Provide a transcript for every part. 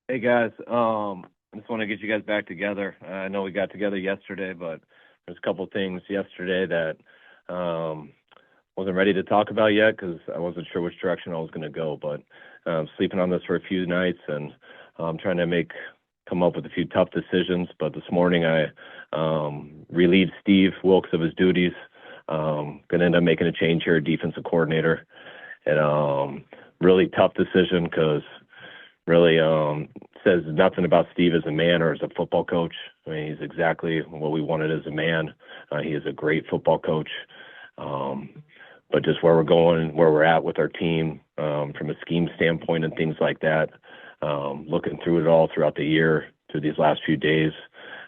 Hey guys, I just want to get you guys back together. I know we got together yesterday, but there's a couple things yesterday that wasn't ready to talk about yet because I wasn't sure which direction I was going to go. But sleeping on this for a few nights and trying to come up with a few tough decisions. But this morning I relieved Steve Wilks of his duties. Going to end up making a change here, defensive coordinator, and really tough decision because really says nothing about Steve as a man or as a football coach. I mean, he's exactly what we wanted as a man. He is a great football coach. But just where we're going, where we're at with our team from a scheme standpoint and things like that, looking through it all throughout the year, through these last few days,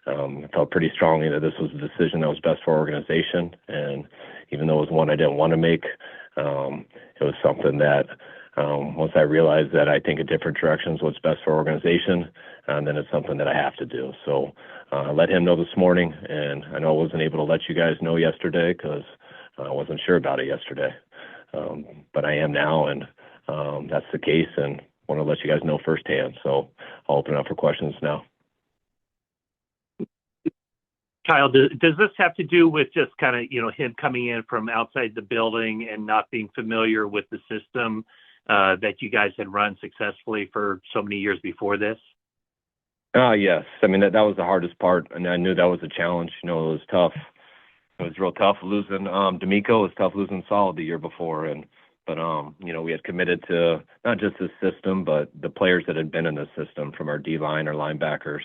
I felt pretty strongly that this was a decision that was best for our organization. And even though it was one I didn't want to make, it was something that once I realized that I think a different direction is what's best for our organization, then it's something that I have to do. So I let him know this morning, and I know I wasn't able to let you guys know yesterday because I wasn't sure about it yesterday. But I am now, and that's the case, and want to let you guys know firsthand. So I'll open it up for questions now. Kyle, does this have to do with just kind of, him coming in from outside the building and not being familiar with the system that you guys had run successfully for so many years before this? Yes. I mean, that was the hardest part, and I knew that was a challenge. It was tough. It was real tough losing D'Amico. It was tough losing Solid the year before, but we had committed to not just the system, but the players that had been in the system, from our D-line, our linebackers.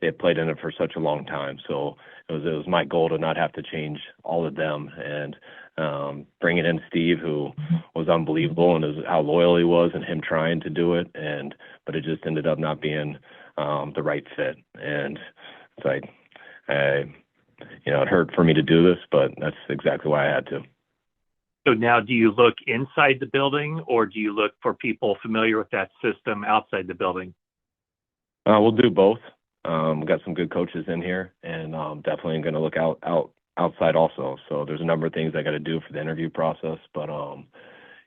They had played in it for such a long time, so it was my goal to not have to change all of them, and bringing in Steve, who was unbelievable, and how loyal he was, and him trying to do it, but it just ended up not being the right fit, and it's like it hurt for me to do this, but that's exactly why I had to. So now, do you look inside the building, or do you look for people familiar with that system outside the building? We'll do both. We've got some good coaches in here, and definitely going to look outside also. So there's a number of things I got to do for the interview process, but I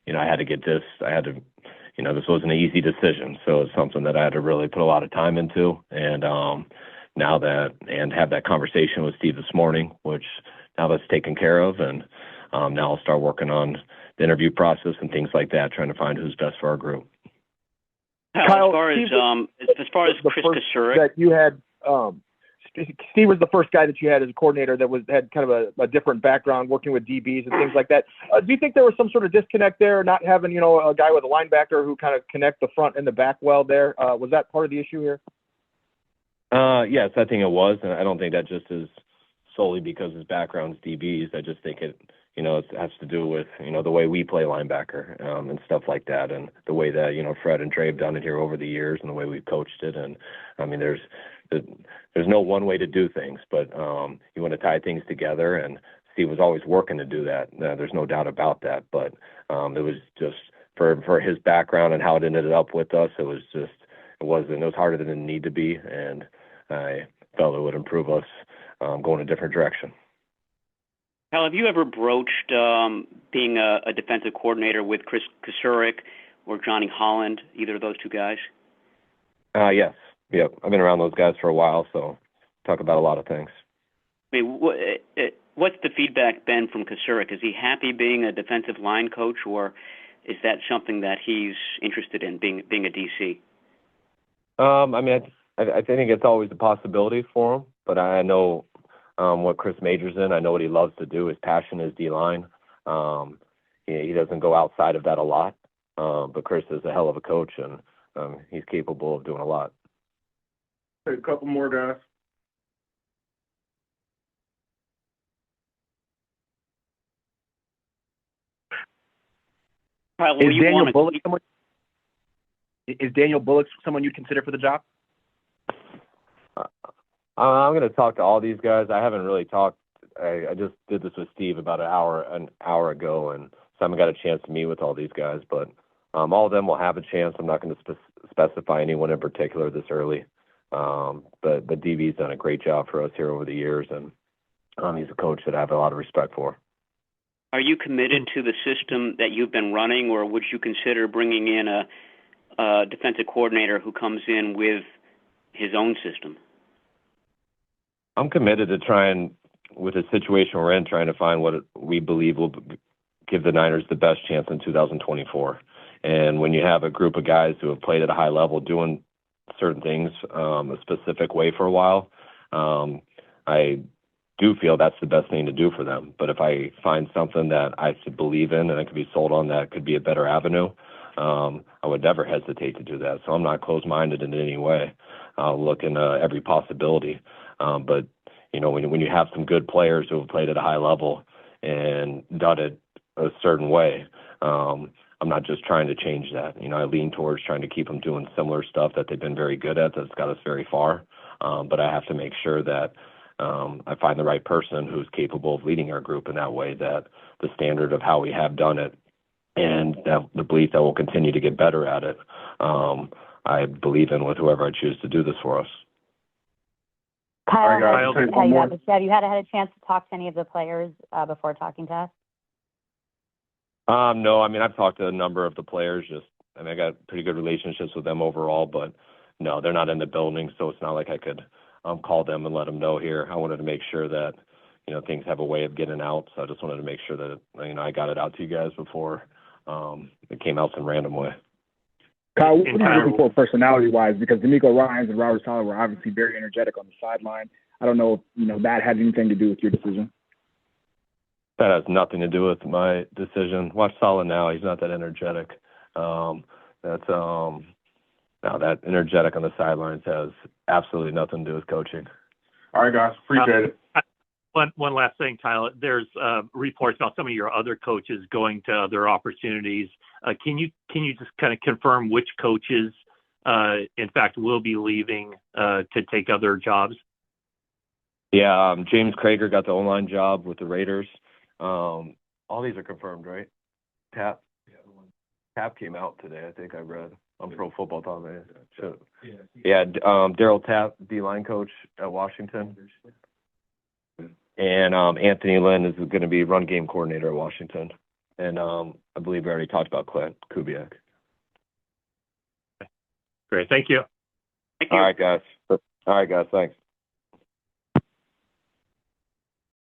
had to get this. This wasn't an easy decision, so it's something that I had to really put a lot of time into, and have that conversation with Steve this morning, which now that's taken care of, and now I'll start working on the interview process and things like that, trying to find who's best for our group. Kyle, as far as Chris Kasurik, that you had, Steve was the first guy that you had as a coordinator that had kind of a different background, working with DBs and things like that. Do you think there was some sort of disconnect there, not having a guy with a linebacker who kind of connect the front and the back well there? Was that part of the issue here? Yes, I think it was, and I don't think that just is solely because his background's DBs. I just think it has to do with the way we play linebacker and stuff like that, and the way that Fred and Trey have done it here over the years, and the way we've coached it. And I mean, there's no one way to do things, but you want to tie things together, and Steve was always working to do that. There's no doubt about that. But it was just for his background and how it ended up with us. It was harder than it needed to be, and I felt it would improve us going a different direction. Kyle, have you ever broached being a defensive coordinator with Chris Kasurik or Johnny Holland, either of those two guys? Yes. Yep. I've been around those guys for a while, so talk about a lot of things. I mean, what's the feedback been from Kasurik? Is he happy being a defensive line coach, or is that something that he's interested in, being a DC? I think it's always a possibility for him, but I know what Chris majors in. I know what he loves to do. His passion is D-line. He doesn't go outside of that a lot, but Chris is a hell of a coach, and he's capable of doing a lot. A couple more guys. Kyle, is Daniel Bullock someone you'd consider for the job? I'm going to talk to all these guys. I haven't really talked. I just did this with Steve about an hour ago, and so I haven't got a chance to meet with all these guys. But all of them will have a chance. I'm not going to specify anyone in particular this early. But DB's done a great job for us here over the years, and he's a coach that I have a lot of respect for. Are you committed to the system that you've been running, or would you consider bringing in a defensive coordinator who comes in with his own system? I'm committed to trying, with the situation we're in, trying to find what we believe will give the Niners the best chance in 2024. And when you have a group of guys who have played at a high level doing certain things a specific way for a while, I do feel that's the best thing to do for them. But if I find something that I believe in and I could be sold on that could be a better avenue, I would never hesitate to do that. So I'm not closed-minded in any way. I'll look into every possibility. But, you know, when you have some good players who have played at a high level and done it a certain way, I'm not just trying to change that. You know, I lean towards trying to keep them doing similar stuff that they've been very good at that's got us very far. But I have to make sure that I find the right person who's capable of leading our group in that way, that the standard of how we have done it and that the belief that we'll continue to get better at it, I believe in with whoever I choose to do this for us. Kyle, Kyle, have you had a chance to talk to any of the players before talking to us? No, I mean, I've talked to a number of the players. I got pretty good relationships with them overall, but no, they're not in the building, so it's not like I could call them and let them know here. I wanted to make sure that, you know, things have a way of getting out, so I just wanted to make sure that, you know, I got it out to you guys before it came out some random way. Kyle, what are you looking for personality-wise? Because D'Amico Ryans and Robert Saleh were obviously very energetic on the sideline. I don't know if, you know, that had anything to do with your decision. That has nothing to do with my decision. Watch Saleh now. He's not that energetic. That energetic on the sidelines has absolutely nothing to do with coaching. All right, guys. Appreciate it. One last thing, Kyle. There's reports about some of your other coaches going to other opportunities. Can you just kind of confirm which coaches, in fact, will be leaving to take other jobs? Yeah, James Krager got the O-line job with the Raiders. All these are confirmed, right? Tap came out today, I think I read on Pro Football Talk. Yeah, Daryl Tapp, D-line coach at Washington. And Anthony Lynn is going to be run game coordinator at Washington. And I believe we already talked about Clint Kubiak. Great. Thank you. Thank you. All right, guys. Thanks.